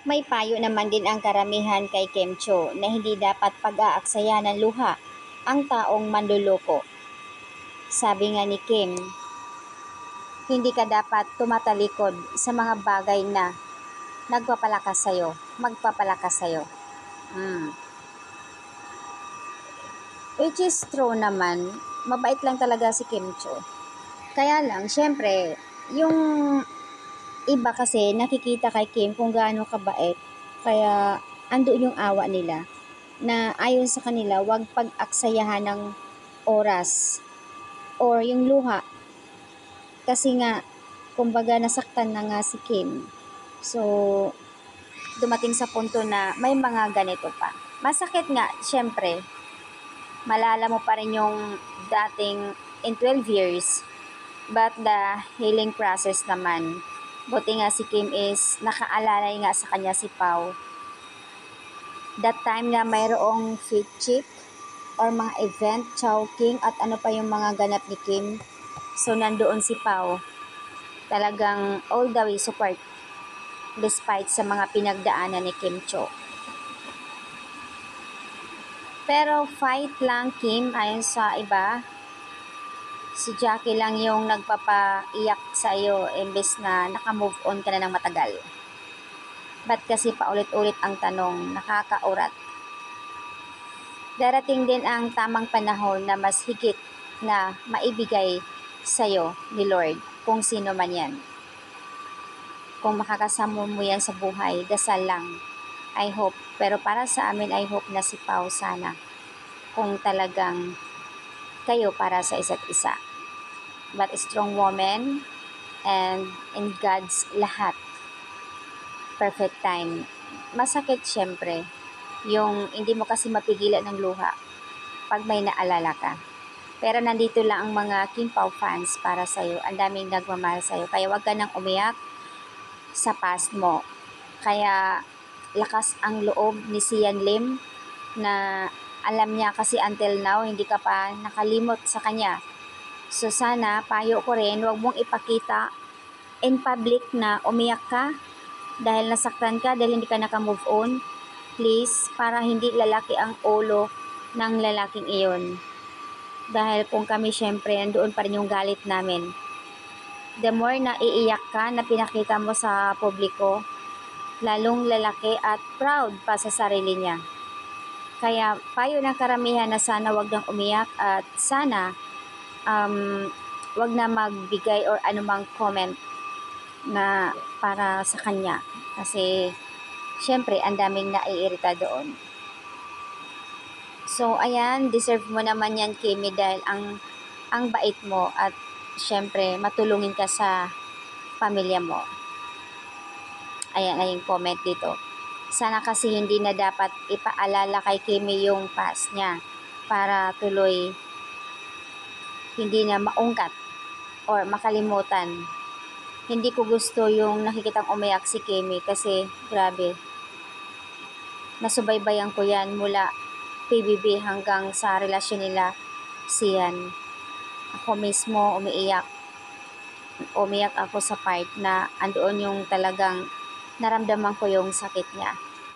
May payo naman din ang karamihan kay Kim Cho na hindi dapat pag-aaksaya ng luha ang taong manloloko. Sabi nga ni Kim, hindi ka dapat tumatalikod sa mga bagay na magpapalakas sa'yo. Which is true naman, mabait lang talaga si Kim Cho. Kaya lang, syempre, yung iba kasi nakikita kay Kim kung gaano kabait. Kaya andun yung awa nila na ayon sa kanila, wag pag-aksayahan ng oras or yung luha. Kasi nga, kumbaga nasaktan na nga si Kim. So, dumating sa punto na may mga ganito pa. Masakit nga, syempre, malala mo pa rin yung dating in 12 years. But the healing process naman, buti nga si Kim is nakaalalay nga sa kanya si Pao. That time na mayroong fit chick or mga event, choking at ano pa yung mga ganap ni Kim. So nandoon si Pao. Talagang all the way support despite sa mga pinagdaanan ni Kim Cho. Pero fight lang Kim ayon sa iba. Si Jackie lang yung nagpapaiyak sa iyo imbes na naka-move on ka na ng matagal. Ba't kasi paulit-ulit ang tanong, nakakaurat. Darating din ang tamang panahon na mas higit na maibigay sa iyo ni Lord kung sino man yan. Kung makakasama mo yan sa buhay, dasal lang. I hope. Pero para sa amin, I hope na si Pao sana. Kung talagang kayo para sa isa't isa. But a strong woman and in God's lahat. Perfect time. Masakit syempre. Yung hindi mo kasi mapigilan ng luha pag may naalala ka. Pero nandito lang ang mga Kim Pao fans para sa'yo. Ang daming nagmamahal sa'yo. Kaya wag ka nang umiyak sa past mo. Kaya lakas ang loob ni Sian Lim na alam niya kasi until now hindi ka pa nakalimot sa kanya. So sana payo ko rin, wag mong ipakita in public na umiyak ka dahil nasaktan ka, dahil hindi ka naka-move on. Please, para hindi lalaki ang ulo ng lalaking iyon. Dahil kung kami syempre, nandoon pa rin yung galit namin. The more na iiyak ka na pinakita mo sa publiko, lalong lalaki at proud pa sa sarili niya. Kaya payo ng karamihan na sana wag nang umiyak at sana wag na magbigay or anumang comment na para sa kanya. Kasi syempre ang daming naiirita doon. So ayan, deserve mo naman yan Kimi dahil ang bait mo at syempre matulungin ka sa pamilya mo. Ayan ay yung comment dito. Sana kasi hindi na dapat ipaalala kay Kimi yung past niya para tuloy hindi na maungkat or makalimutan. Hindi ko gusto yung nakikitang umiyak si Kimi kasi grabe. Nasubaybayan ko yan mula PBB hanggang sa relasyon nila Sian. Ako mismo umiyak ako sa part na andoon yung talagang naramdaman ko yung sakit niya.